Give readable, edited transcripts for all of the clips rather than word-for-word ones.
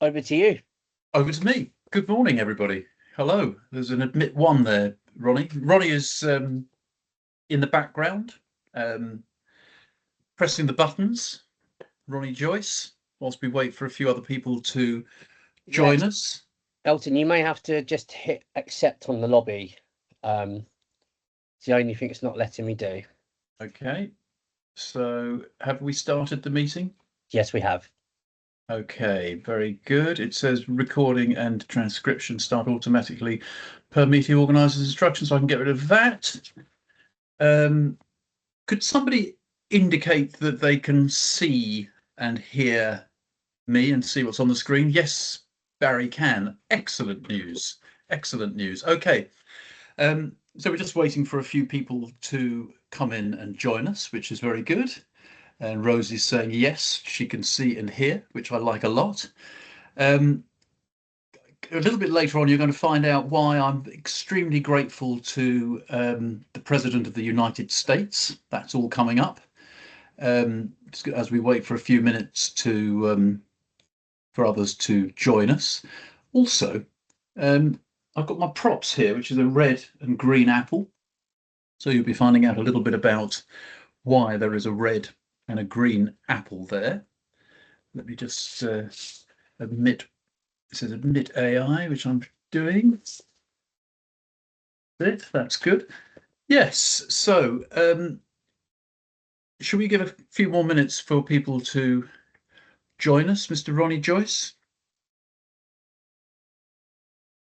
Over to you. Over to me. Good morning, everybody. Hello. There's an admit one there, Ronnie. Ronnie is in the background, um, pressing the buttons. Ronnie Joyce, whilst we wait for a few other people to join Yes, us. Elton, you may have to just hit accept on the lobby. It's the only thing it's not letting me do. Okay. So have we started the meeting? Yes, we have. Okay, very good. It says recording and transcription start automatically per meeting organizer's instructions, so I can get rid of that. Could somebody indicate that they can see and hear me and see what's on the screen? Yes, Barry can. Excellent news. Excellent news. Okay. So we're just waiting for a few people to come in and join us, which is very good. And Rosie's saying yes, she can see and hear, which I like a lot. A little bit later on, you're going to find out why I'm extremely grateful to the President of the United States. That's all coming up as we wait for a few minutes to for others to join us. Also, I've got my props here, which is a red and green apple. So you'll be finding out a little bit about why there is a red and a green apple there. Let me just admit, it says admit AI, which I'm doing. That's good. Yes, so should we give a few more minutes for people to join us, Mr. Ronnie Joyce?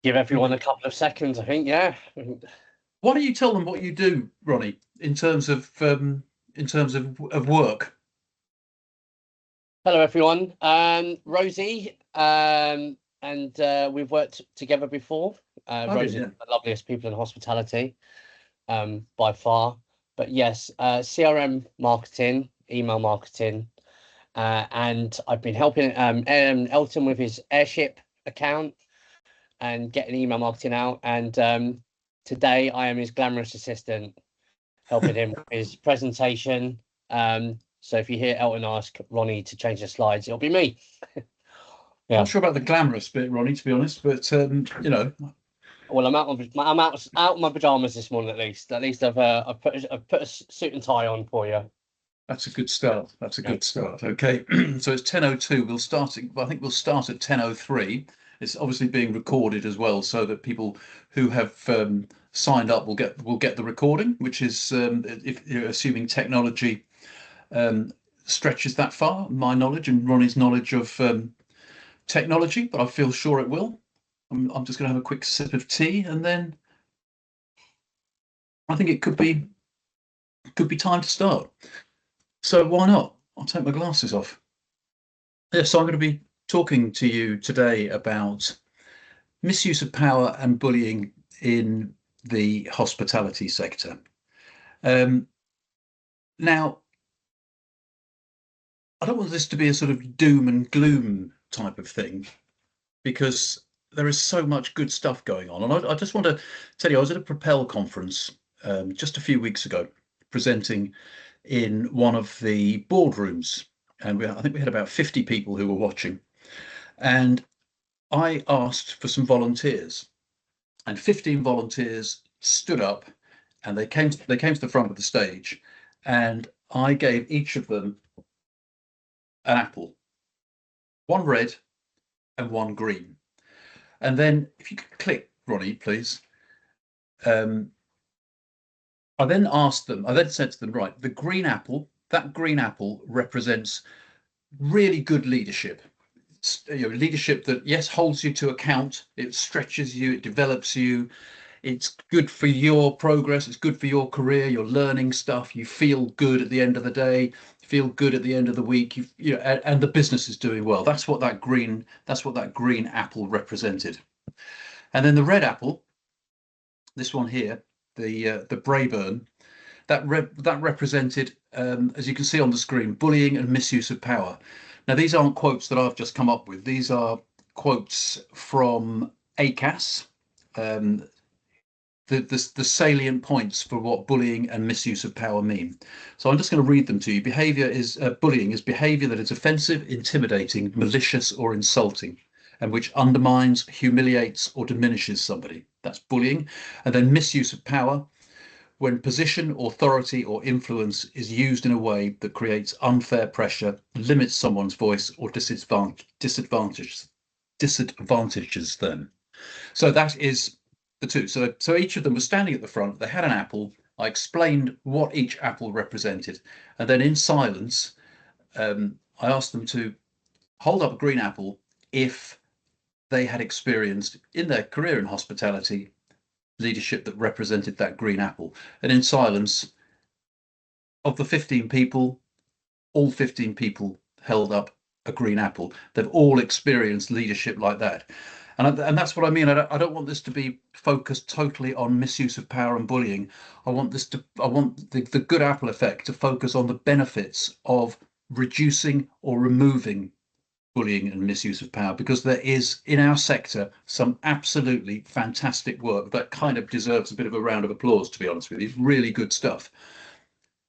Give everyone a couple of seconds, I think. Yeah. Why don't you tell them what you do, Ronnie, in terms of work? Hello, everyone. Rosie, and we've worked together before. Rosie's Yeah. one of the loveliest people in hospitality, by far. But yes, CRM marketing, email marketing, and I've been helping Elton with his airship account and getting email marketing out. And today I am his glamorous assistant, helping him with his presentation. So if you hear Elton ask Ronnie to change the slides, it'll be me. Yeah. Not sure about the glamorous bit, Ronnie, to be honest, but you know. Well, I'm out of my pajamas this morning at least. At least I've put a suit and tie on for you. That's a good start. That's a good start. Okay, so it's 10:02. We'll start. I think we'll start at 10:03. It's obviously being recorded as well, so that people who have signed up will get the recording, which is if you're assuming technology stretches that far, my knowledge and Ronnie's knowledge of technology, but I feel sure it will. I'm just going to have a quick sip of tea, and then I think it could be time to start. So why not? I'll take my glasses off. Yeah, so I'm going to be talking to you today about misuse of power and bullying in the hospitality sector. Now, I don't want this to be a sort of doom and gloom type of thing, because there is so much good stuff going on. And I just want to tell you, I was at a Propel conference just a few weeks ago, presenting in one of the boardrooms. And I think we had about 50 people who were watching. And I asked for some volunteers. And 15 volunteers stood up and they came to the front of the stage. And I gave each of them an apple, one red and one green. And then if you could click, Ronnie, please. I then said to them, right, the green apple, that green apple represents really good leadership. Leadership that, yes, holds you to account, it stretches you, it develops you, it's good for your progress, it's good for your career, you're learning stuff, you feel good at the end of the day, feel good at the end of the week, and the business is doing well. That's what that green apple represented. And then the red apple, this one here, the Brayburn, that represented, as you can see on the screen, bullying and misuse of power. Now, these aren't quotes that I've just come up with. These are quotes from ACAS, the salient points for what bullying and misuse of power mean. So I'm just going to read them to you. Bullying is behavior that is offensive, intimidating, malicious, or insulting. and which undermines, humiliates, or diminishes somebody. That's bullying. And then misuse of power, when position, authority, or influence is used in a way that creates unfair pressure, limits someone's voice, or disadvantages them. So that is the two. So each of them was standing at the front. They had an apple. I explained what each apple represented, and then in silence, I asked them to hold up a green apple if they had experienced in their career in hospitality leadership that represented that green apple. And in silence, of the 15 people, all 15 people held up a green apple. They've all experienced leadership like that. And that's what I mean. I don't want this to be focused totally on misuse of power and bullying. I want the good apple effect to focus on the benefits of reducing or removing bullying and misuse of power, because there is in our sector some absolutely fantastic work that kind of deserves a bit of a round of applause, to be honest with you. Really good stuff.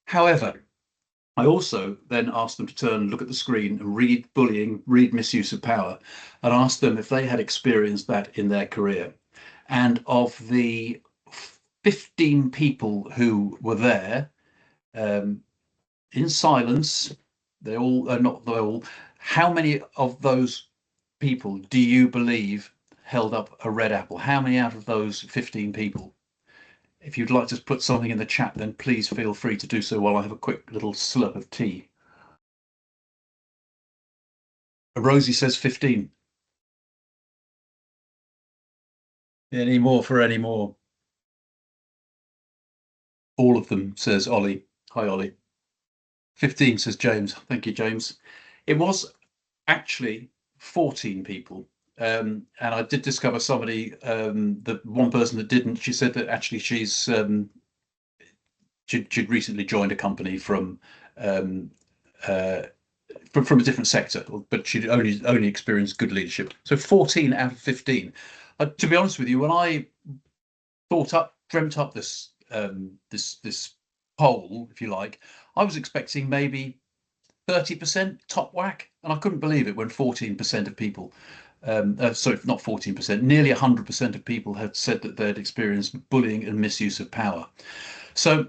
However, I also then asked them to turn and look at the screen and read bullying, read misuse of power, and asked them if they had experienced that in their career. And of the 15 people who were there, in silence, they all are not they all. How many of those people do you believe held up a red apple? How many out of those 15 people? If you'd like to put something in the chat, then please feel free to do so while I have a quick little slurp of tea. Rosie says 15. Any more for any more? All of them, says Ollie. Hi, Ollie. 15, says James. Thank you, James. It was actually 14 people. And I did discover somebody, the one person that didn't, she said that actually she'd recently joined a company um, uh, from a different sector, but she'd only experienced good leadership. So 14 out of 15. To be honest with you, when I dreamt up this poll, if you like, I was expecting maybe 30% top whack, and I couldn't believe it when 14% of people, sorry, not 14%, nearly 100% of people had said that they'd experienced bullying and misuse of power. So,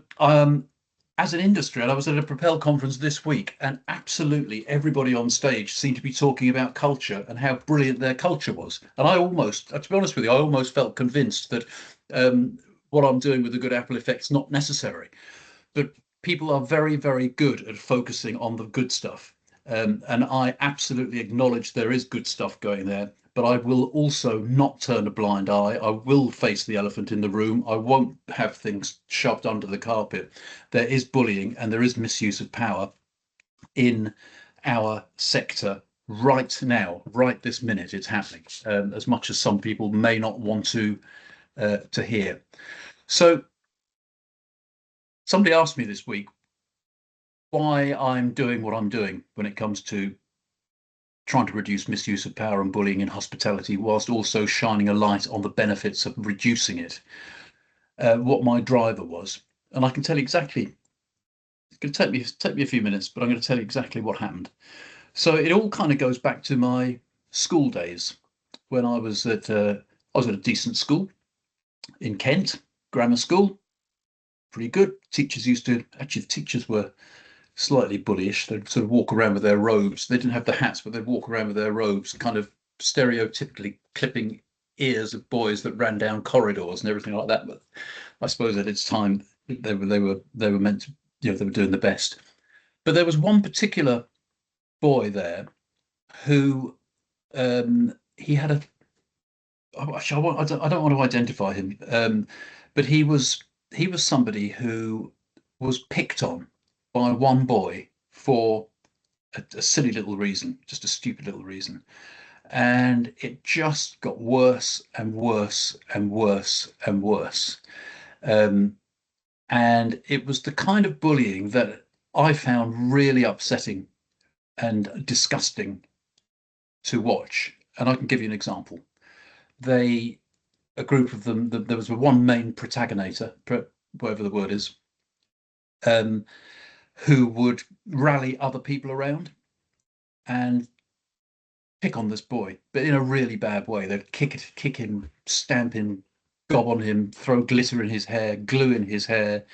as an industry, and I was at a Propel conference this week, and absolutely everybody on stage seemed to be talking about culture and how brilliant their culture was. And I almost, to be honest with you, I almost felt convinced that what I'm doing with the Good Apple Effect is not necessary. But people are very, very good at focusing on the good stuff. And I absolutely acknowledge there is good stuff going there, but I will also not turn a blind eye. I will face the elephant in the room. I won't have things shoved under the carpet. There is bullying and there is misuse of power in our sector right now, right this minute. It's happening, as much as some people may not want to hear. So somebody asked me this week why I'm doing what I'm doing when it comes to trying to reduce misuse of power and bullying in hospitality, whilst also shining a light on the benefits of reducing it. What my driver was, and I can tell you exactly. It's going to take me a few minutes, but I'm going to tell you exactly what happened. So it all kind of goes back to my school days when I was at a decent school in Kent, grammar school, pretty good. Teachers used to actually the teachers were slightly bullyish. They'd sort of walk around with their robes. They didn't have the hats, but they'd walk around with their robes, kind of stereotypically clipping ears of boys that ran down corridors and everything like that. But I suppose at its time they were meant to, they were doing the best. But there was one particular boy there who he had a. I don't want to identify him, but he was somebody who was picked on by one boy for a silly little reason, just a stupid little reason. And it just got worse and worse and worse and worse. And it was the kind of bullying that I found really upsetting and disgusting to watch. And I can give you an example. A group of them, there was one main protagonitor, whatever the word is, who would rally other people around. And pick on this boy, but in a really bad way. They'd kick him, stamp him, gob on him, throw glitter in his hair, glue in his hair,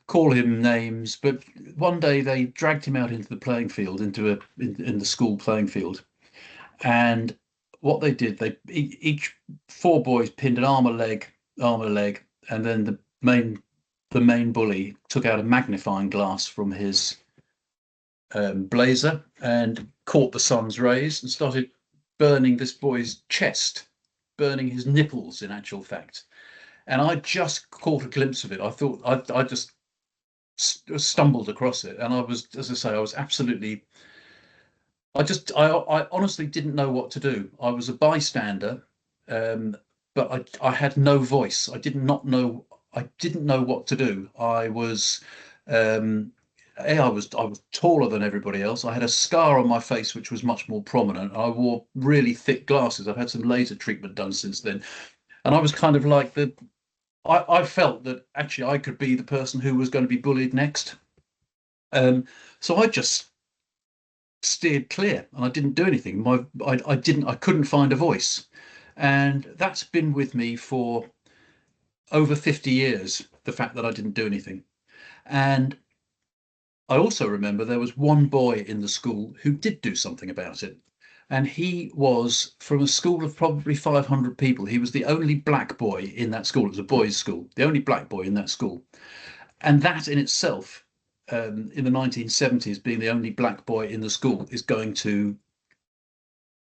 call him names. But one day they dragged him out into the playing field, in the school playing field, and what they did, each four boys pinned an arm a leg, and then the main bully took out a magnifying glass from his blazer and caught the sun's rays and started burning this boy's chest, burning his nipples, in actual fact. And I just caught a glimpse of it. I thought I just stumbled across it, and I was, as I say, I was absolutely. I honestly didn't know what to do. I was a bystander, um, but I had no voice. I didn't know what to do. Um, I was taller than everybody else. I had a scar on my face which was much more prominent. I wore really thick glasses. I've had some laser treatment done since then, and I was kind of like I felt that actually I could be the person who was going to be bullied next. So I just steered clear and I didn't do anything. I couldn't find a voice, and that's been with me for over 50 years. The fact that I didn't do anything. And I also remember there was one boy in the school who did do something about it. And he was from a school of probably 500 people. He was the only black boy in that school. It was a boys' school, the only black boy in that school. And that in itself, in the 1970s, being the only black boy in the school is going to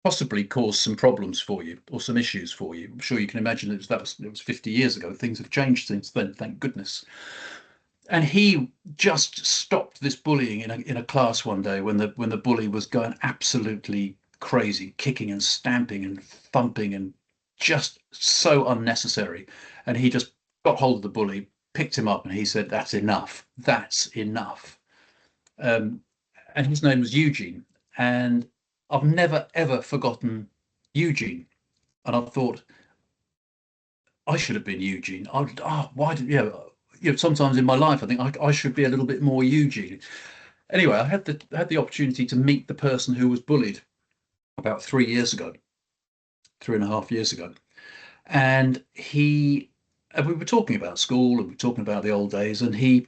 possibly cause some problems for you or some issues for you. I'm sure you can imagine it was 50 years ago. Things have changed since then, thank goodness. And he just stopped this bullying in a class one day when the bully was going absolutely crazy, kicking and stamping and thumping and just so unnecessary. And he just got hold of the bully, picked him up, and he said, "That's enough. That's enough." Um, and his name was Eugene. And I've never ever forgotten Eugene. And I thought I should have been Eugene. Why did sometimes in my life I think I should be a little bit more Eugene. Anyway, I had the opportunity to meet the person who was bullied about 3 years ago, 3.5 years ago, and we were talking about school and we were talking about the old days, and he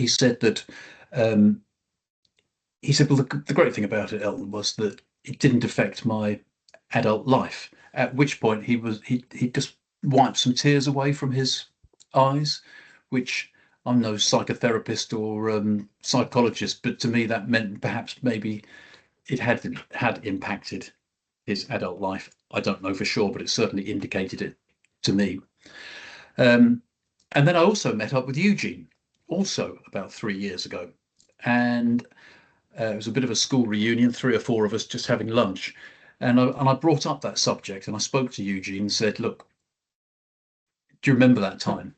said that um, he said, well, the great thing about it, Elton, was that it didn't affect my adult life. At which point he just wiped some tears away from his eyes, which I'm no psychotherapist or psychologist, but to me that meant perhaps maybe it had impacted his adult life. I don't know for sure, but it certainly indicated it to me. Um, and then I also met up with Eugene, also about 3 years ago, and it was a bit of a school reunion, three or four of us just having lunch. And I brought up that subject and I spoke to Eugene and said, look, do you remember that time?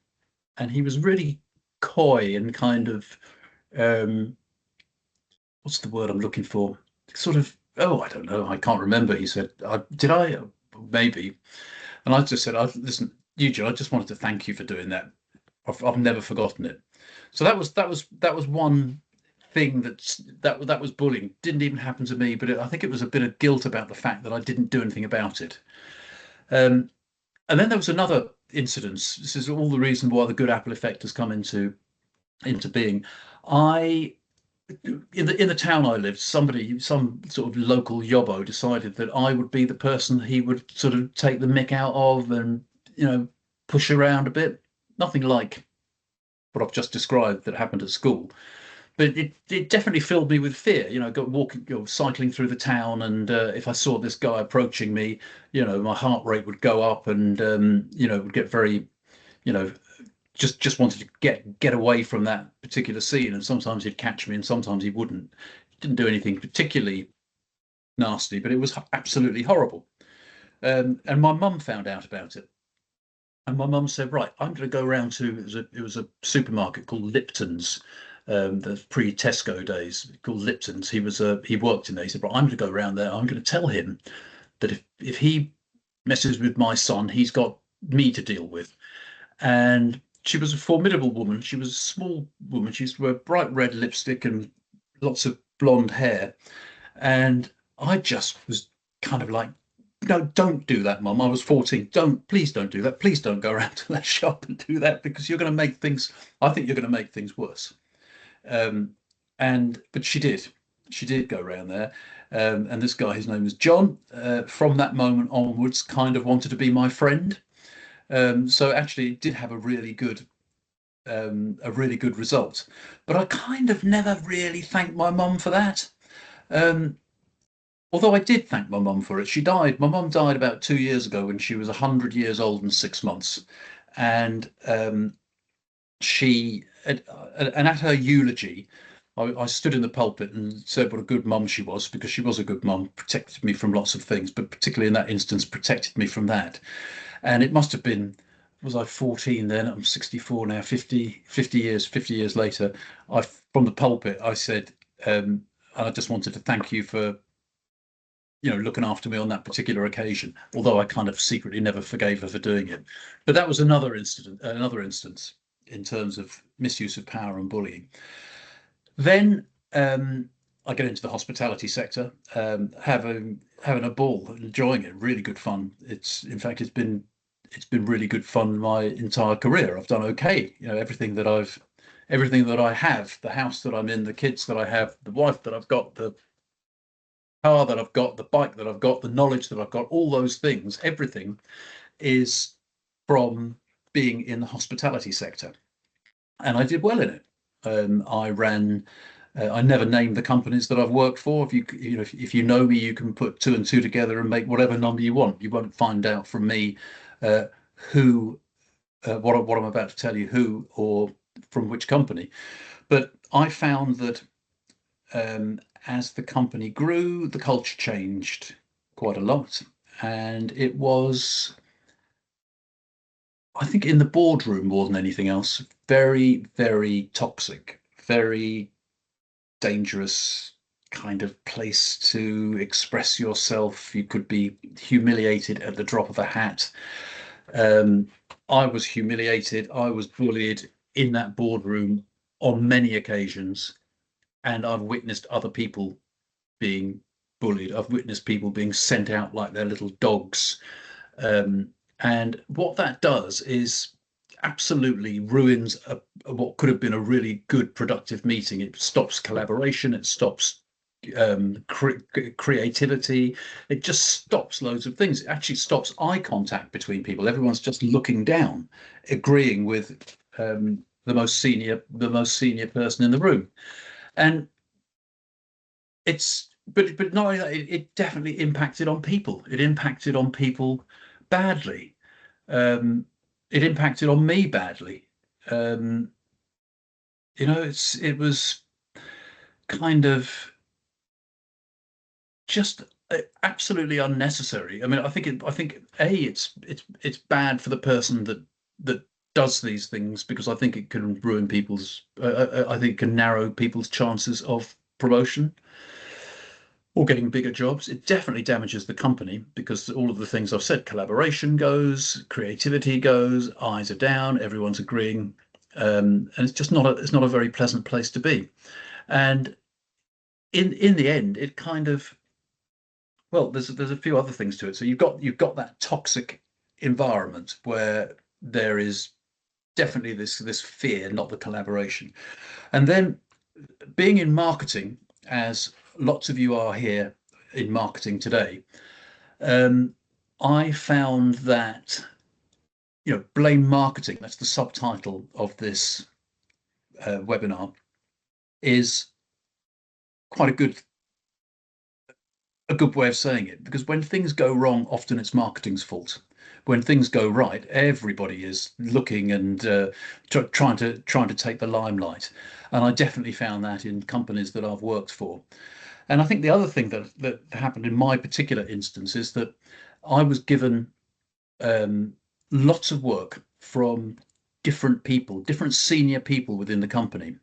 And he was really coy and kind of, um, what's the word I'm looking for? Sort of, oh, I don't know. I can't remember. He said, did I? Maybe. And I just said, listen, Eugene, I just wanted to thank you for doing that. I've never forgotten it. So that was one thing that was bullying. Didn't even happen to me, but I think it was a bit of guilt about the fact that I didn't do anything about it. Um, and then there was another incident. This is all the reason why the good apple effect has come into being. I in the town I lived, some sort of local yobbo decided that I would be the person he would sort of take the mick out of and push around a bit. Nothing like what I've just described that happened at school, but it definitely filled me with fear. Go walking, cycling through the town, and if I saw this guy approaching me, my heart rate would go up, and would get very, you know, just wanted to get away from that particular scene. And sometimes he'd catch me, and sometimes he wouldn't. He didn't do anything particularly nasty, but it was absolutely horrible. And my mum found out about it. And my mum said, right, I'm going to go round to, it was a supermarket called Lipton's, the pre-Tesco days, called Lipton's. He worked in there. He said, right, I'm going to go around there. I'm going to tell him that if he messes with my son, he's got me to deal with. And she was a formidable woman. She was a small woman. She used to wear bright red lipstick and lots of blonde hair. And I just was kind of like, no, don't do that, Mum. I was 14. Please don't do that. Please don't go around to that shop and do that, because you're going to make things, I think you're going to make things worse. But she did. She did go around there. And this guy, his name was John, from that moment onwards, kind of wanted to be my friend. So actually, it did have a really good result. But I kind of never really thanked my mum for that. Um, Although I did thank my mum for it. She died. My mum died about 2 years ago when she was 100 years old and 6 months, and she and at her eulogy, I stood in the pulpit and said what a good mum she was, because she was a good mum, protected me from lots of things, but particularly in that instance, protected me from that. And it must have been, was I 14 then? I'm 64 now, 50 years later. From the pulpit, I said, I just wanted to thank you for, looking after me on that particular occasion, although I kind of secretly never forgave her for doing it. But that was another instance in terms of misuse of power and bullying. Then I get into the hospitality sector, having a ball, enjoying it, really good fun. In fact, it's been really good fun my entire career. I've done okay. Everything that I have, the house that I'm in, the kids that I have, the wife that I've got, the car that I've got, the bike that I've got, the knowledge that I've got, all those things, everything is from being in the hospitality sector. And I did well in it. I ran. I never named the companies that I've worked for. If you know me, you can put two and two together and make whatever number you want. You won't find out from me who what I'm about to tell you, who or from which company. But I found that as the company grew, the culture changed quite a lot, and it was, I think, in the boardroom more than anything else, very, very toxic, very dangerous kind of place to express yourself. You could be humiliated at the drop of a hat. I was humiliated. I was bullied in that boardroom on many occasions, and I've witnessed other people being bullied. I've witnessed people being sent out like they're little dogs. And what that does is absolutely ruins what could have been a really good, productive meeting. It stops collaboration. It stops creativity. It just stops loads of things. It actually stops eye contact between people. Everyone's just looking down, agreeing with the most senior person in the room. And but not only that, it definitely impacted on people. It impacted on people badly. It impacted on me badly. Um, it was kind of just absolutely unnecessary. I mean, I think it's bad for the person that does these things, because I think it can ruin people's. I think it can narrow people's chances of promotion or getting bigger jobs. It definitely damages the company, because all of the things I've said, collaboration goes, creativity goes, eyes are down, everyone's agreeing, and it's not a very pleasant place to be. And in the end, it kind of, well, there's a few other things to it. So you've got that toxic environment where there is definitely this fear, not the collaboration. And then being in marketing, as lots of you are here in marketing today, I found that, blame marketing, that's the subtitle of this webinar, is quite a good way of saying it, because when things go wrong, often it's marketing's fault. When things go right, everybody is looking and trying to take the limelight. And I definitely found that in companies that I've worked for. And I think the other thing that happened in my particular instance is that I was given lots of work from different people, different senior people within the company,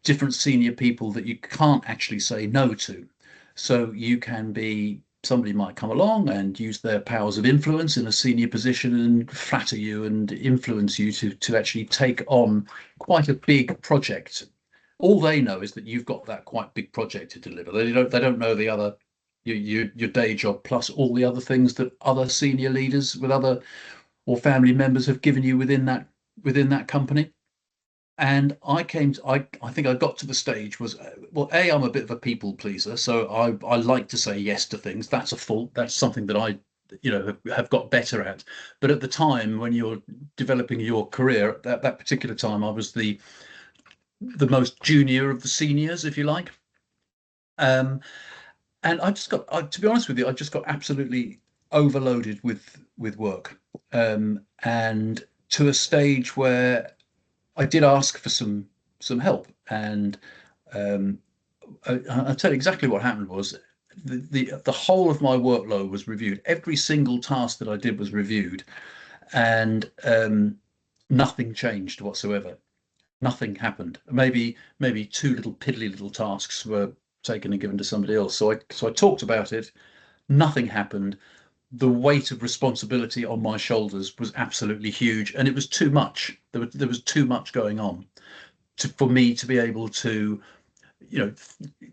different senior people that you can't actually say no to. So you can be, somebody might come along and use their powers of influence in a senior position and flatter you and influence you to actually take on quite a big project. All they know is that you've got that quite big project to deliver. They don't know the other your day job plus all the other things that other senior leaders with other or family members have given you within that company. And I think I got to the stage was, well, I'm a bit of a people pleaser, so I like to say yes to things. That's a fault. That's something that I, have got better at. But at the time when you're developing your career, at that particular time, I was the most junior of the seniors, if you like. Um, and to be honest with you, I just got absolutely overloaded with work, and to a stage where I did ask for some help, and um, I'll tell you exactly what happened was the whole of my workload was reviewed. Every single task that I did was reviewed, and nothing changed whatsoever. Nothing happened. Maybe two little piddly little tasks were taken and given to somebody else. So I talked about it. Nothing happened. The weight of responsibility on my shoulders was absolutely huge, and it was too much. There was too much going on for me to be able to, you know,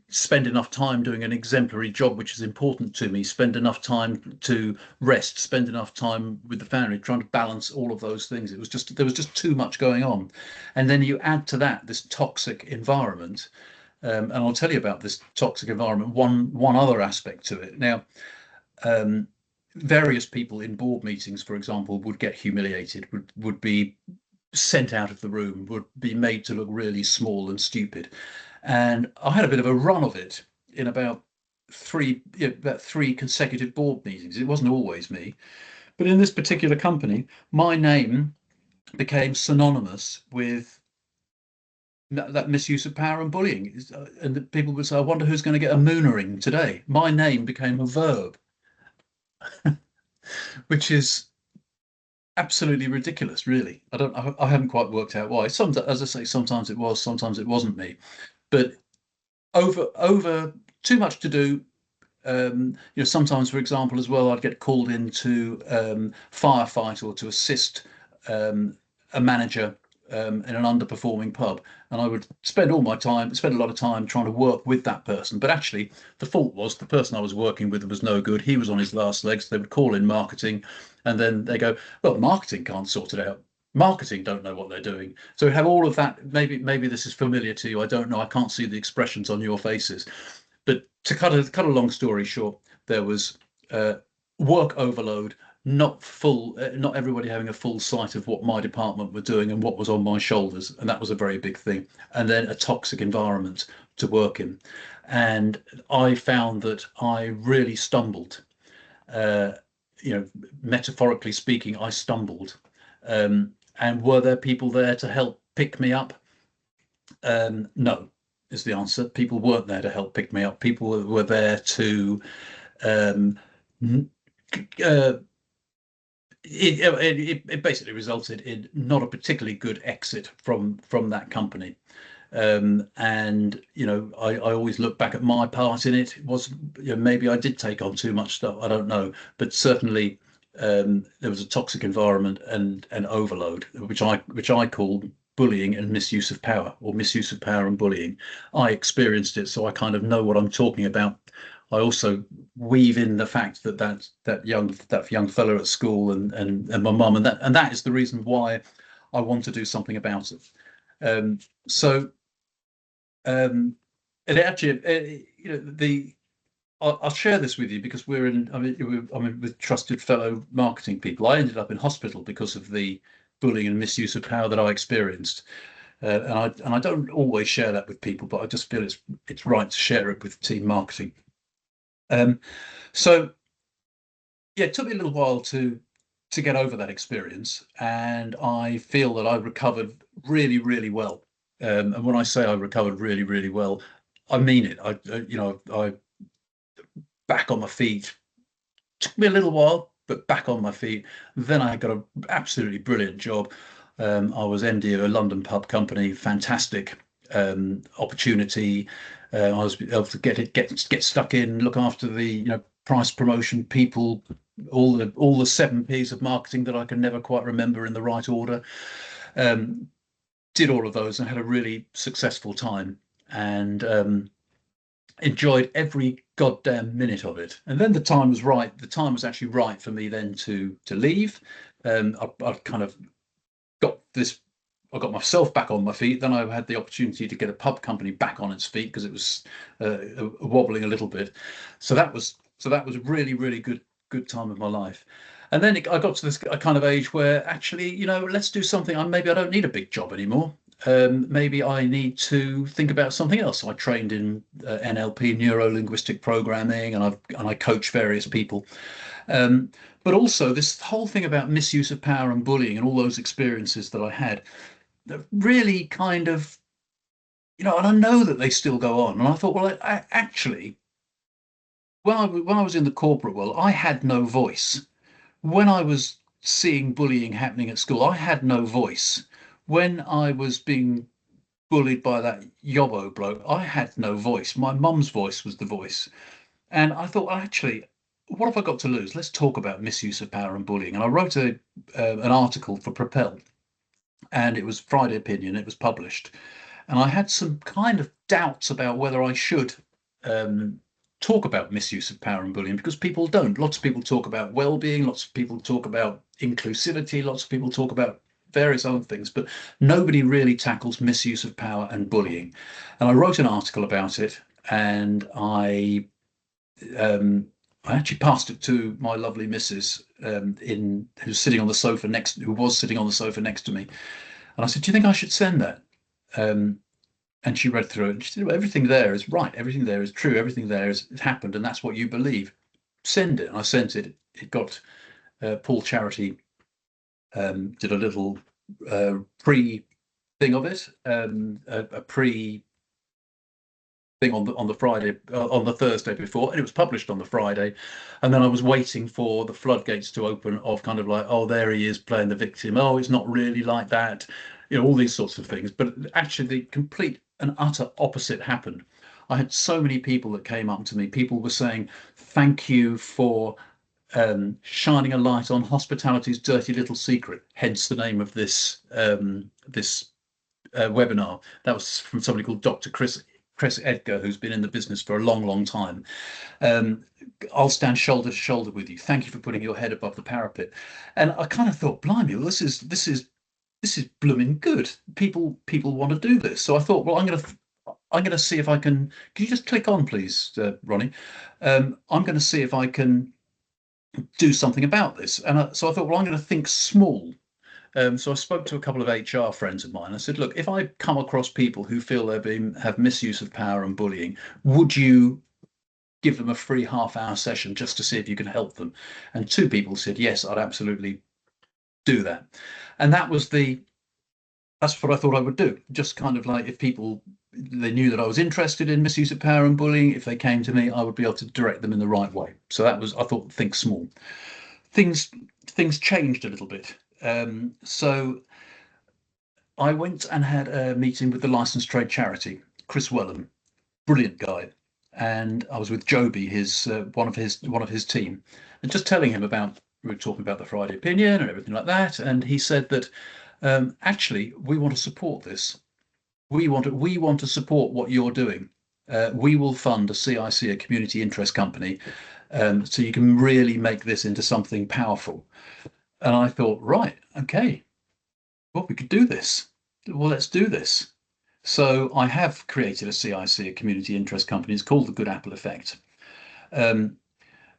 spend enough time doing an exemplary job, which is important to me, spend enough time to rest, spend enough time with the family, trying to balance all of those things. There was just too much going on. And then you add to that this toxic environment. And I'll tell you about this toxic environment, one other aspect to it. Now, um, various people in board meetings, for example, would get humiliated, would be sent out of the room, would be made to look really small and stupid. And I had a bit of a run of it in about three consecutive board meetings. It wasn't always me, but in this particular company, my name became synonymous with that misuse of power and bullying. And people would say, I wonder who's going to get a moonering today. My name became a verb, which is absolutely ridiculous, really. I haven't quite worked out why. As I say, sometimes it was, sometimes it wasn't me. But over too much to do. Sometimes, for example, as well, I'd get called in to firefight or to assist a manager in an underperforming pub, and I would spend a lot of time trying to work with that person. But actually, the fault was the person I was working with was no good. He was on his last legs. They would call in marketing, and then they go, "Well, marketing can't sort it out. Marketing don't know what they're doing." So we have all of that. Maybe this is familiar to you. I don't know. I can't see the expressions on your faces. But to cut a long story short, there was work overload, not everybody having a full sight of what my department were doing and what was on my shoulders, and that was a very big thing. And then a toxic environment to work in, and I found that I really stumbled. Uh, Metaphorically speaking, I stumbled. And were there people there to help pick me up? No, is the answer. People weren't there to help pick me up. People were there to um, uh, it basically resulted in not a particularly good exit from that company. And I always look back at my part in it. It was, maybe I did take on too much stuff. I don't know, but certainly there was a toxic environment and overload, which I called bullying and misuse of power, or misuse of power and bullying. I experienced it, so I kind of know what I'm talking about. I also weave in the fact that young fellow at school and my mum, and that is the reason why I want to do something about it. So it actually, I'll share this with you because I'm with trusted fellow marketing people. I ended up in hospital because of the bullying and misuse of power that I experienced. And I don't always share that with people, but I just feel it's right to share it with team marketing. So yeah, it took me a little while to get over that experience, and I feel that I recovered really, really well. And when I say I recovered really, really well, I mean it. I back on my feet. Took me a little while, but back on my feet. Then I got an absolutely brilliant job. I was MD of a London pub company, fantastic opportunity. I was able to get stuck in, look after the price promotion people, all the 7 Ps of marketing that I can never quite remember in the right order. Did all of those and had a really successful time. And enjoyed every goddamn minute of it. And then the time was right. The time was actually right for me then to leave. I kind of got this. I got myself back on my feet. Then I had the opportunity to get a pub company back on its feet because it was wobbling a little bit. So that was a really really good time of my life. And then I got to this kind of age where actually, let's do something. Maybe I don't need a big job anymore. Maybe I need to think about something else. So I trained in NLP, neuro linguistic programming, and I coach various people. Um, but also this whole thing about misuse of power and bullying and all those experiences that I had that really kind of, and I know that they still go on. And I thought, well, actually, when I was in the corporate world, I had no voice. When I was seeing bullying happening at school, I had no voice. When I was being bullied by that yobbo bloke, I had no voice. My mum's voice was the voice. And I thought, well, actually, what have I got to lose? Let's talk about misuse of power and bullying. And I wrote an article for Propel, and it was Friday Opinion. It was published, and I had some kind of doubts about whether I should um, talk about misuse of power and bullying, because people don't. Lots of people talk about well-being. Lots of people talk about inclusivity. Lots of people talk about various other things, but nobody really tackles misuse of power and bullying. And I wrote an article about it, and um, I actually passed it to my lovely missus, who was sitting on the sofa next to me, and I said, "Do you think I should send that?" Um, and she read through it, and she said, well, "Everything there is right. Everything there is true. Everything there has happened, and that's what you believe. Send it." And I sent it. It got Paul Charity did a little pre thing of it, a pre thing on the Friday, on the Thursday before, and it was published on the Friday. And then I was waiting for the floodgates to open of kind of like, oh, there he is playing the victim. Oh, it's not really like that. All these sorts of things. But actually, the complete and utter opposite happened. I had so many people that came up to me. People were saying, "Thank you for shining a light on hospitality's dirty little secret." Hence the name of this webinar. That was from somebody called Dr. Chris Edgar, who's been in the business for a long, long time. Um, I'll stand shoulder to shoulder with you. Thank you for putting your head above the parapet. And I kind of thought, blimey, well, this is blooming good. People want to do this. So I thought, well, I'm going to see if I can. Can you just click on, please, Ronnie? I'm going to see if I can do something about this. And so I thought, well, I'm going to think small. So I spoke to a couple of HR friends of mine. I said, look, if I come across people who feel have misuse of power and bullying, would you give them a free half-hour session just to see if you can help them? And two people said, yes, I'd absolutely do that. And that's what I thought I would do. Just kind of like, if people, they knew that I was interested in misuse of power and bullying, if they came to me, I would be able to direct them in the right way. So that was, I thought, think small. Things things changed a little bit. So I went and had a meeting with the licensed trade charity, Chris Wellham, brilliant guy, and I was with Joby, his one of his team, and just telling him about, we were talking about the Friday Opinion and everything like that, and he said that actually we want to support this. We want to support what you're doing. We will fund a CIC, a community interest company, so you can really make this into something powerful. And I thought, right, okay, well, we could do this. Well, let's do this. So I have created a CIC, a community interest company. It's called the Good Apple Effect. Um,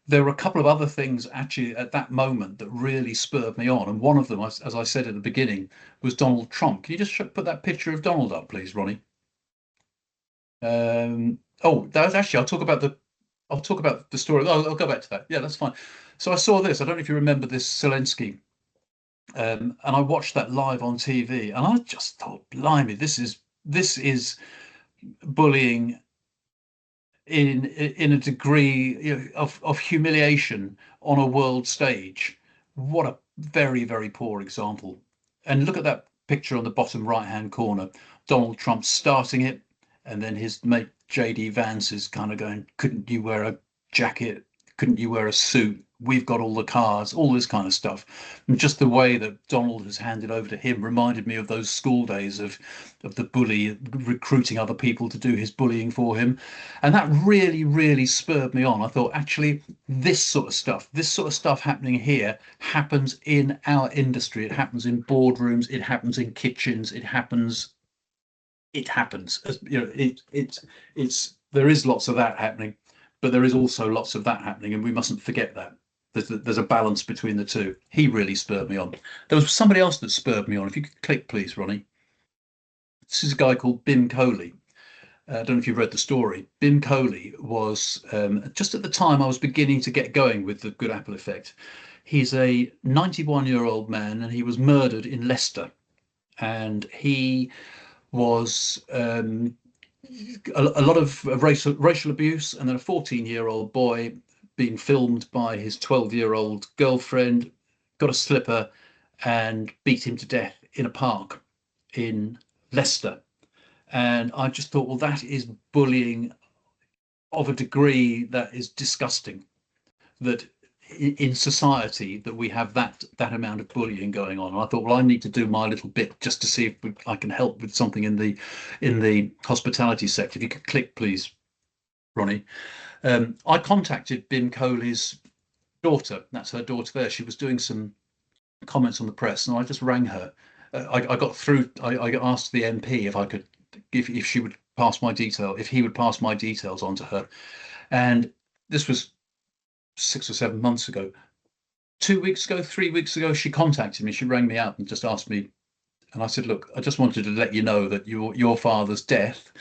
there were a couple of other things actually at that moment that really spurred me on. And one of them, as I said at the beginning, was Donald Trump. Can you just put that picture of Donald up, please, Ronnie? Oh, that was actually, I'll talk about the story. Oh, I'll go back to that. Yeah, that's fine. So I saw this. I don't know if you remember this Zelensky, and I watched that live on TV, and I just thought, blimey, this is bullying in a degree, of humiliation on a world stage. What a very, very poor example. And look at that picture on the bottom right hand corner. Donald Trump starting it, and then his mate JD Vance is kind of going, couldn't you wear a jacket? Couldn't you wear a suit? we've got all the cars, all this kind of stuff. And just the way that Donald has handed over to him reminded me of those school days of the bully recruiting other people to do his bullying for him. And that really, really spurred me on. I thought, actually, this sort of stuff happening here happens in our industry. It happens in boardrooms, it happens in kitchens, it happens. You know, it's there is lots of that happening, but there is also lots of that happening, and we mustn't forget that. There's a balance between the two. He really spurred me on. There was somebody else that spurred me on. If you could click, please, Ronnie. This is a guy called Bim Coley. I don't know if you've read the story. Bim Coley was just at the time I was beginning to get going with the Good Apple Effect. He's a 91-year-old man, and he was murdered in Leicester. And he was a lot of racial abuse, and then a 14-year-old boy being filmed by his 12-year-old girlfriend, got a slipper and beat him to death in a park in Leicester. And I just thought, well, that is bullying of a degree that is disgusting. That in society that we have that amount of bullying going on. And I thought, well, I need to do my little bit just to see if I can help with something in the hospitality sector. If you could click, please, Ronnie. I contacted Bim Coley's daughter. That's her daughter there. She was doing some comments on the press, and I just rang her. I got through. I asked the MP if I could, if she would pass my detail, if he would pass my details on to her. And this was 6 or 7 months ago. 2 weeks ago, 3 weeks ago, she contacted me. She rang me up and just asked me, and I said, look, I just wanted to let you know that your father's death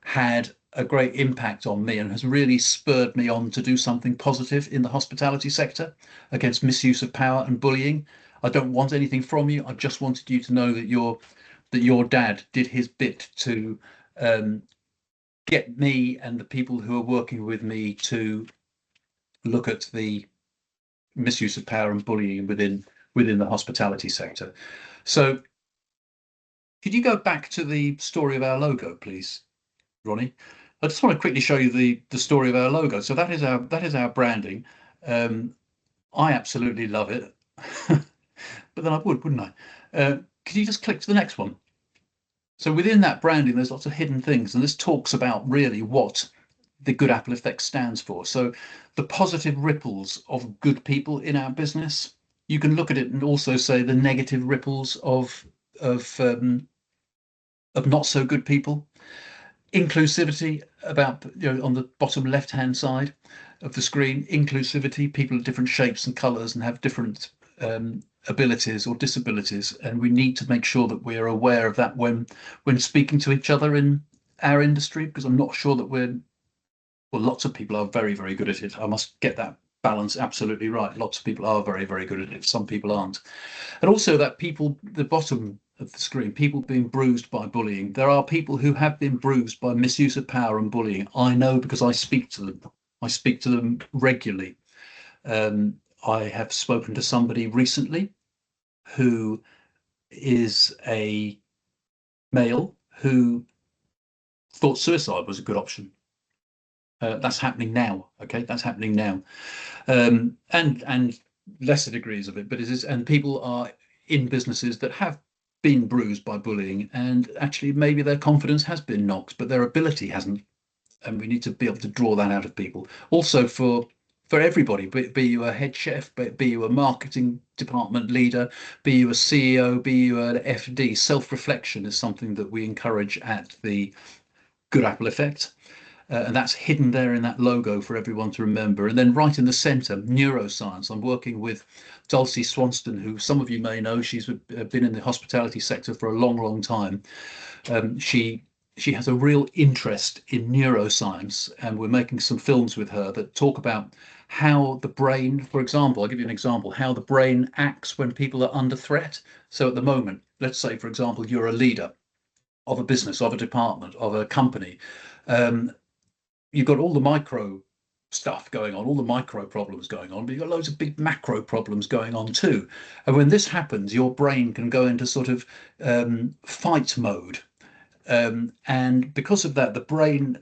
had a great impact on me and has really spurred me on to do something positive in the hospitality sector against misuse of power and bullying. I don't want anything from you. I just wanted you to know that your dad did his bit to get me and the people who are working with me to look at the misuse of power and bullying within the hospitality sector. So could you go back to the story of our logo, please, Ronnie? I just want to quickly show you the story of our logo. So that is our branding. I absolutely love it, but then I wouldn't I? Could you just click to the next one? So within that branding, there's lots of hidden things, and this talks about really what the Good Apple Effect stands for. So the positive ripples of good people in our business. You can look at it and also say the negative ripples of not so good people. Inclusivity, about, you know, on the bottom left hand side of the screen, inclusivity, people of different shapes and colors and have different abilities or disabilities, and we need to make sure that we are aware of that when speaking to each other in our industry, because I'm not sure that well, lots of people are very, very good at it. I must get that balance absolutely right. Lots of people are very, very good at it. Some people aren't. And also that people, the bottom of the screen, people being bruised by bullying. There are people who have been bruised by misuse of power and bullying. I know because I speak to them. I speak to them regularly. I have spoken to somebody recently who is a male who thought suicide was a good option. That's happening now. Okay, that's happening now, and lesser degrees of it. But it is, and people are in businesses that have been bruised by bullying, and actually maybe their confidence has been knocked, but their ability hasn't. And we need to be able to draw that out of people. Also for everybody, be you a head chef, be you a marketing department leader, be you a CEO, be you an FD. Self-reflection is something that we encourage at the Good Apple Effect. And that's hidden there in that logo for everyone to remember. And then right in the center, neuroscience. I'm working with Dulcie Swanston, who some of you may know. She's been in the hospitality sector for a long, long time. She has a real interest in neuroscience, and we're making some films with her that talk about how the brain, for example, I'll give you an example, how the brain acts when people are under threat. So at the moment, let's say, for example, you're a leader of a business, of a department, of a company. You've got all the micro stuff going on, all the micro problems going on, but you've got loads of big macro problems going on too. And when this happens, your brain can go into sort of fight mode. And because of that, the brain,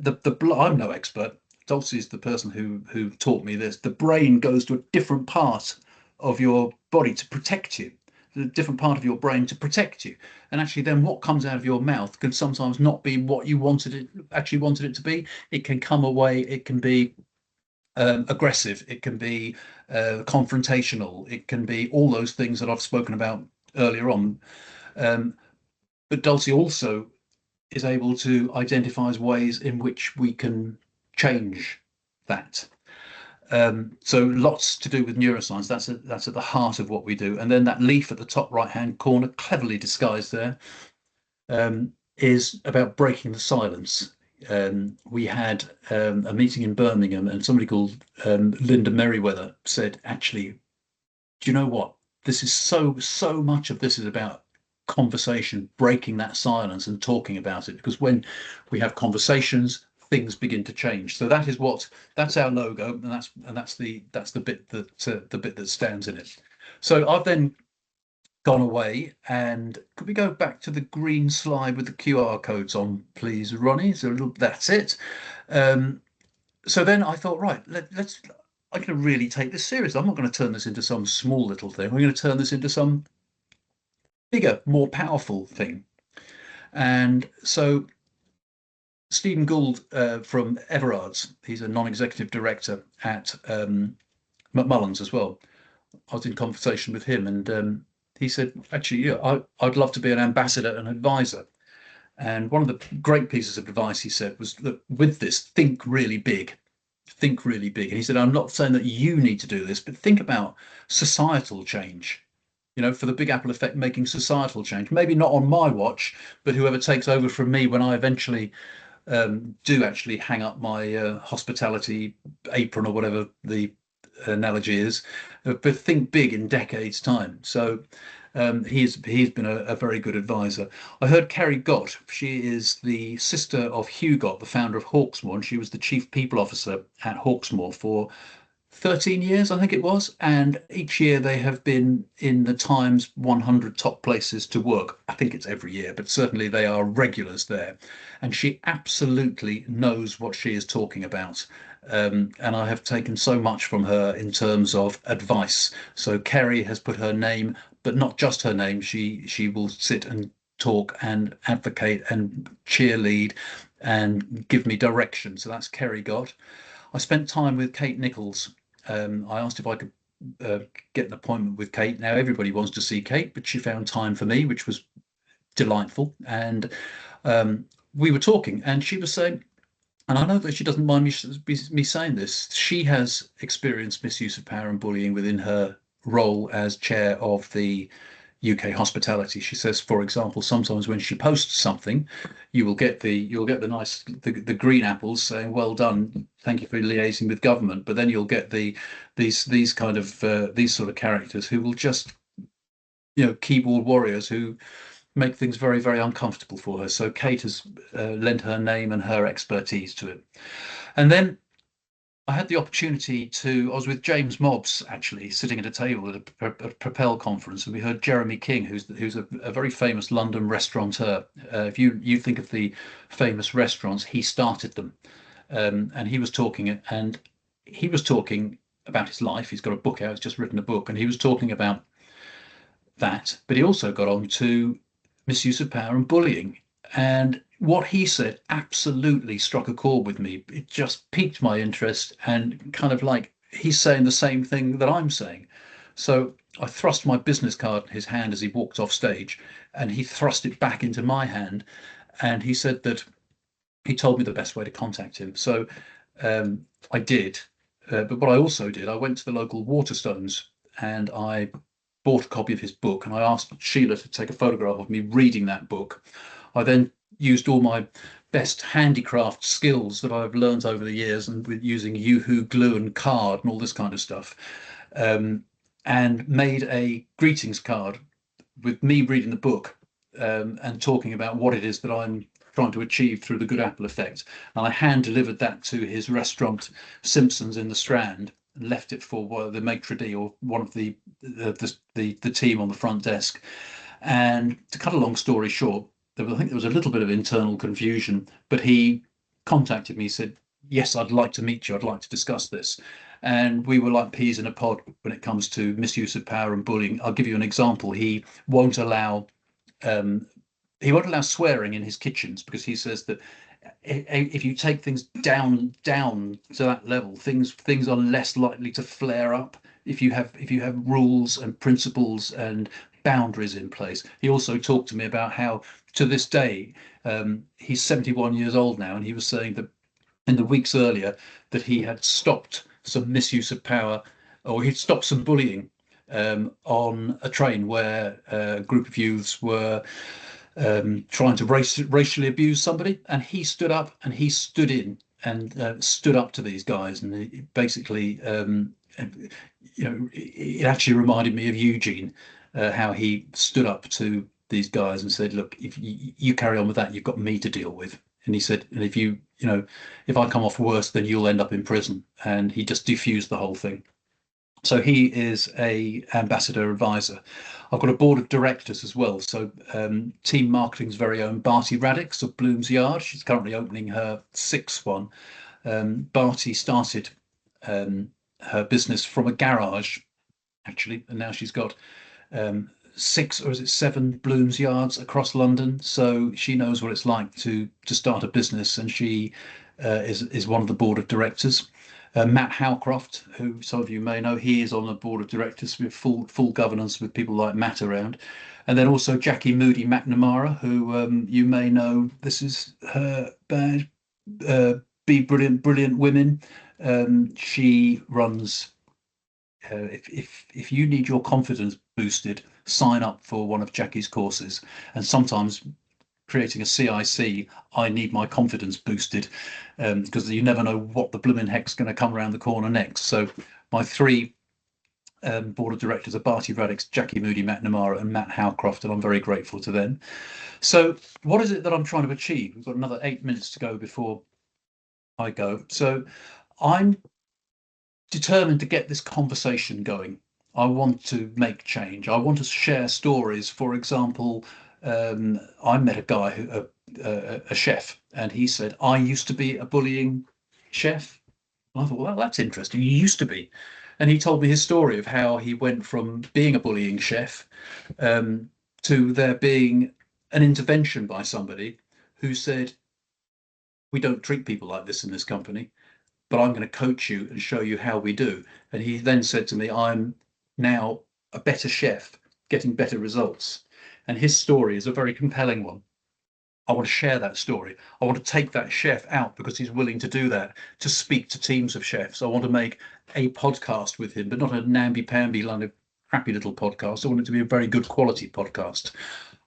I'm no expert, Dulcie is the person who taught me this. The brain goes to a different part of your body to protect you, a different part of your brain to protect you. And actually, then what comes out of your mouth can sometimes not be what you wanted it to be. It can come away. It can be aggressive. It can be confrontational. It can be all those things that I've spoken about earlier on. Um, but Dulcie also is able to identify ways in which we can change that. So lots to do with neuroscience. That's at the heart of what we do. And then that leaf at the top right hand corner, cleverly disguised there, is about breaking the silence. We had a meeting in Birmingham, and somebody called Linda Merriweather said, actually, do you know what? This is so much of this is about conversation, breaking that silence and talking about it. Because when we have conversations, things begin to change. So that's our logo, and that's the bit that stands in it. So I've then gone away, and could we go back to the green slide with the QR codes on, please, Ronnie? That's it. So then I thought, right, let's. I'm going to really take this seriously. I'm not going to turn this into some small little thing. We're going to turn this into some bigger, more powerful thing. And so Stephen Gould from Everard's, he's a non-executive director at Macmullen's as well. I was in conversation with him, and he said, actually, yeah, I'd love to be an ambassador and advisor. And one of the great pieces of advice he said was, look, with this, think really big. Think really big. And he said, I'm not saying that you need to do this, but think about societal change. For the Big Apple effect, making societal change. Maybe not on my watch, but whoever takes over from me when I eventually do actually hang up my hospitality apron or whatever the analogy is, but think big in decades' time. So he's been a very good advisor. I heard Kerry Gott. She is the sister of Hugh Gott, the founder of Hawksmoor, and she was the chief people officer at Hawksmoor for 13 years, I think it was. And each year they have been in the Times 100 top places to work. I think it's every year, but certainly they are regulars there. And she absolutely knows what she is talking about. And I have taken so much from her in terms of advice. So Kerry has put her name, but not just her name. She will sit and talk and advocate and cheerlead and give me direction. So that's Kerry Gott. I spent time with Kate Nichols. I asked if I could get an appointment with Kate. Now everybody wants to see Kate, but she found time for me, which was delightful. And we were talking, and she was saying, and I know that she doesn't mind me saying this, she has experienced misuse of power and bullying within her role as chair of the UK hospitality. She says, for example, sometimes when she posts something, you'll get the nice the green apples saying, "Well done, thank you for liaising with government." But then you'll get these kind of these sort of characters who will just keyboard warriors who make things very, very uncomfortable for her. So Kate has lent her name and her expertise to it. And then I had the opportunity I was with James Mobbs, actually, sitting at a table at a Propel conference, and we heard Jeremy King, who's a very famous London restaurateur. If you think of the famous restaurants, he started them. And he was talking about his life. He's got a book out, he's just written a book, and he was talking about that, but he also got on to misuse of power and bullying. And what he said absolutely struck a chord with me. It just piqued my interest, and kind of like he's saying the same thing that I'm saying. So I thrust my business card in his hand as he walked off stage, and he thrust it back into my hand. And he said that he told me the best way to contact him. So I did. But what I also did, I went to the local Waterstones and I bought a copy of his book, and I asked Sheila to take a photograph of me reading that book. I then used all my best handicraft skills that I've learned over the years, and with using Yoo-hoo glue and card and all this kind of stuff, and made a greetings card with me reading the book and talking about what it is that I'm trying to achieve through the Good Apple effect. And I hand delivered that to his restaurant, Simpsons in the Strand, and left it for the maitre d' or one of the team on the front desk. And to cut a long story short, I think there was a little bit of internal confusion, but he contacted me, said, yes, I'd like to meet you. I'd like to discuss this. And we were like peas in a pod when it comes to misuse of power and bullying. I'll give you an example. Won't allow um, he won't allow swearing in his kitchens because he says that if you take things down to that level, things are less likely to flare up if you have rules and principles and boundaries in place. He also talked to me about how to this day, he's 71 years old now, and he was saying that in the weeks earlier that he had stopped some misuse of power, or he'd stopped some bullying on a train where a group of youths were trying to racially abuse somebody, and he stood up and he stood in and stood up to these guys, and basically, it actually reminded me of Eugene, how he stood up to these guys and said, "Look, if you carry on with that, you've got me to deal with." And he said, "And if if I come off worse, then you'll end up in prison." And he just diffused the whole thing. So he is a ambassador advisor. I've got a board of directors as well. So Team Marketing's very own Barty Radix of Bloom's Yard. She's currently opening her sixth one. Barty started her business from a garage, actually, and now she's got six, or is it seven, Bloom's Yards across London. So she knows what it's like to start a business, and she is one of the board of directors. Matt Howcroft, who some of you may know, he is on the board of directors with full governance with people like Matt around. And then also Jackie Moody McNamara, who you may know. This is her badge, Be Brilliant Women. She runs. If you need your confidence boosted, sign up for one of Jackie's courses. And sometimes creating a CIC, I need my confidence boosted, because you never know what the blooming heck's going to come around the corner next. So my three board of directors are Barty Radix, Jackie Moody McNamara, and Matt Howcroft, and I'm very grateful to them. So what is it that I'm trying to achieve? We've got another 8 minutes to go before I go. So I'm determined to get this conversation going. I want to make change. I want to share stories. For example, I met a guy a chef, and he said, "I used to be a bullying chef." And I thought, well, that's interesting. You used to be. And he told me his story of how he went from being a bullying chef to there being an intervention by somebody who said, "We don't treat people like this in this company, but I'm going to coach you and show you how we do." And he then said to me, "I'm now a better chef, getting better results." And his story is a very compelling one. I want to share that story. I want to take that chef out because he's willing to do that, to speak to teams of chefs. I want to make a podcast with him, but not a namby-pamby, kind of crappy little podcast. I want it to be a very good quality podcast.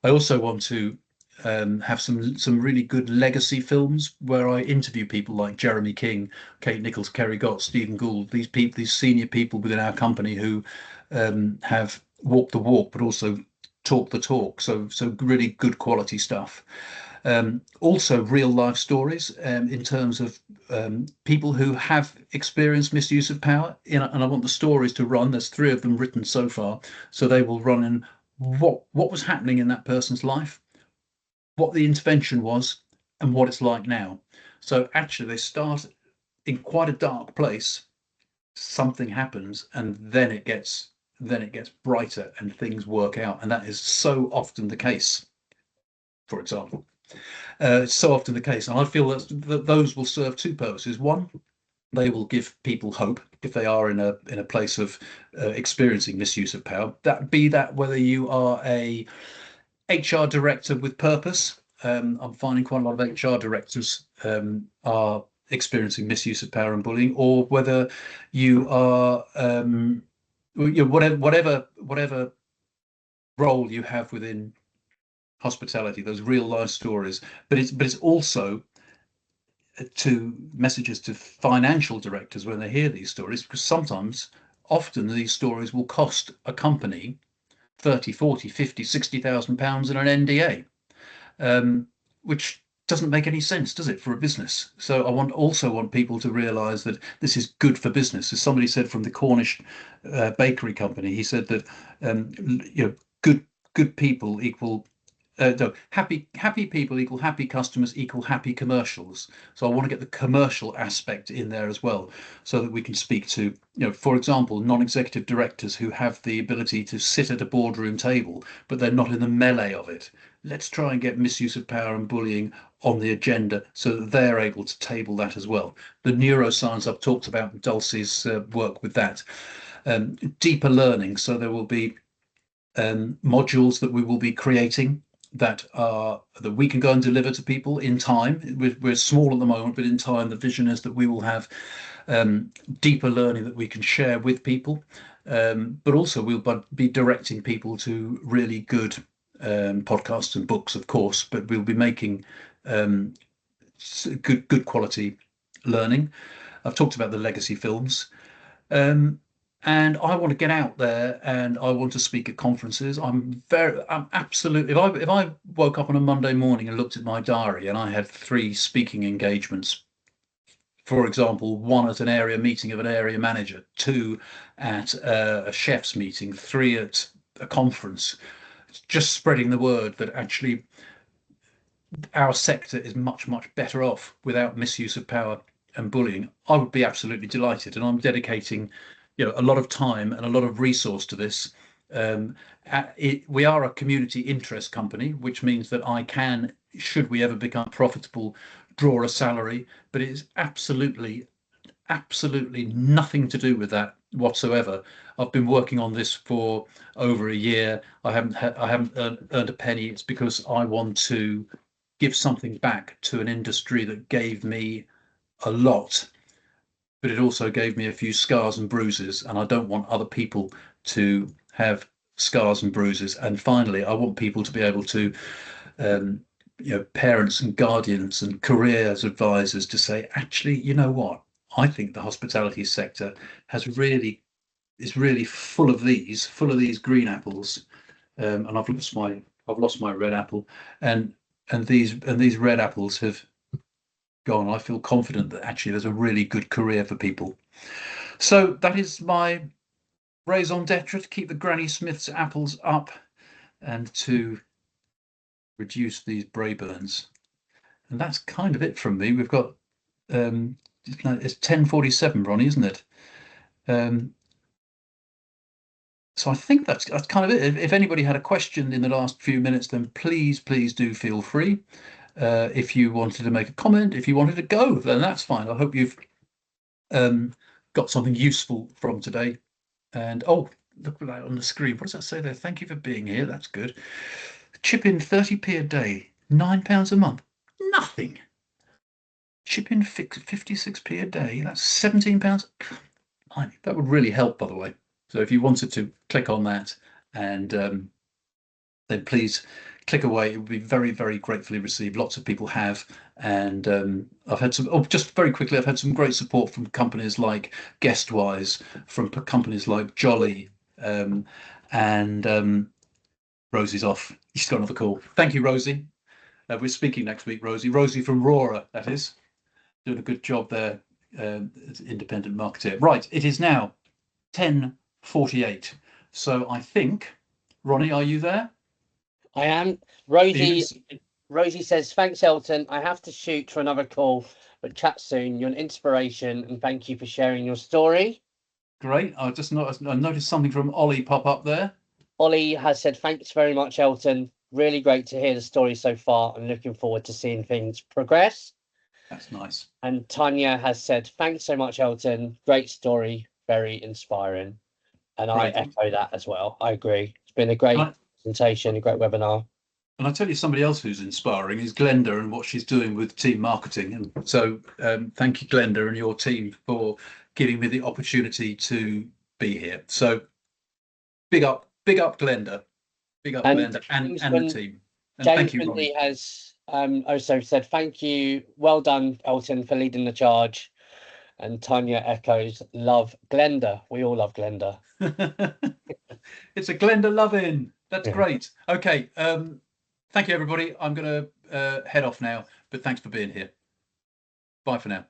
I also want to have some really good legacy films where I interview people like Jeremy King, Kate Nichols, Kerry Gott, Stephen Gould, these people, these senior people within our company who have walked the walk, but also talk the talk. So really good quality stuff. Also real life stories in terms of people who have experienced misuse of power. And I want the stories to run. There's 3 of them written so far, so they will run in what was happening in that person's life, what the intervention was, and what it's like now. So actually, they start in quite a dark place. Something happens, and then it gets brighter, and things work out. And that is so often the case. For example, it's so often the case, and I feel that those will serve 2 purposes. One, they will give people hope if they are in a place of experiencing misuse of power. That whether you are a HR director with purpose. I'm finding quite a lot of HR directors are experiencing misuse of power and bullying, or whether you are whatever role you have within hospitality, those real life stories. But it's also to messages to financial directors when they hear these stories, because often these stories will cost a company 30, 40, 50, 60,000 pounds in an NDA, which doesn't make any sense, does it, for a business? So I also want people to realise that this is good for business. As somebody said from the Cornish bakery company, he said that good people equal no, happy people equal happy customers equal happy commercials. So I want to get the commercial aspect in there as well, so that we can speak to, for example, non-executive directors who have the ability to sit at a boardroom table, but they're not in the melee of it. Let's try and get misuse of power and bullying on the agenda so that they're able to table that as well. The neuroscience I've talked about, Dulcie's work with that. Deeper learning, so there will be modules that we will be creating that we can go and deliver to people in time. We're small at the moment, but in time, the vision is that we will have deeper learning that we can share with people. But also we'll be directing people to really good podcasts and books, of course, but we'll be making good quality learning. I've talked about the legacy films. And I want to get out there and I want to speak at conferences. I'm absolutely, if I woke up on a Monday morning and looked at my diary and I had 3 speaking engagements, for example, 1 at an area meeting of an area manager, 2 at a chef's meeting, 3 at a conference, just spreading the word that actually our sector is much, much better off without misuse of power and bullying, I would be absolutely delighted. And I'm dedicating, a lot of time and a lot of resource to this. We are a community interest company, which means that I can, should we ever become profitable, draw a salary, but it is absolutely nothing to do with that whatsoever. I've been working on this for over a year. I haven't earned a penny. It's because I want to give something back to an industry that gave me a lot, but it also gave me a few scars and bruises, and I don't want other people to have scars and bruises. And finally, I want people to be able to, parents and guardians and careers advisors to say, actually, you know what? I think the hospitality sector is really full of these green apples, and I've lost my red apple, and these red apples have gone. I feel confident that actually there's a really good career for people. So that is my raison d'etre, to keep the Granny Smith's apples up and to reduce these Brayburns. And that's kind of it from me. We've got it's 10:47, Ronnie, isn't it? So I think that's kind of it. If anybody had a question in the last few minutes, then please do feel free. If you wanted to make a comment, if you wanted to go, then that's fine. I hope you've got something useful from today. And oh, look at that on the screen. What does that say there? Thank you for being here. That's good. Chip in 30p a day, £9 a month. Nothing. Chip in 56p a day. That's £17. That would really help, by the way. So if you wanted to click on that, and then please click away. It would be very, very gratefully received. Lots of people have, and I've had some. Oh, just very quickly, I've had some great support from companies like Guestwise, from companies like Jolly, and Rosie's off. She's got another call. Thank you, Rosie. We're speaking next week, Rosie. Rosie from Rora, that is, doing a good job there as independent marketer. Right, it is now 10:48. So I think, Ronnie, are you there? I am. Rosie says, thanks, Elton. I have to shoot for another call, but chat soon. You're an inspiration, and thank you for sharing your story. Great. I noticed something from Ollie pop up there. Ollie has said, thanks very much, Elton. Really great to hear the story so far, and looking forward to seeing things progress. That's nice. And Tanya has said, thanks so much, Elton. Great story, very inspiring. And great. I echo that as well. I agree. It's been a great presentation, a great webinar. And I tell you, somebody else who's inspiring is Glenda and what she's doing with team marketing. And so thank you, Glenda, and your team for giving me the opportunity to be here. So big up, Glenda. Big up, Glenda and the team. And James thank you, Ronnie. Has also said, thank you. Well done, Elton, for leading the charge. And Tanya echoes, love Glenda. We all love Glenda. It's a Glenda loving. That's great. Okay. Thank you, everybody. I'm going to head off now, but thanks for being here. Bye for now.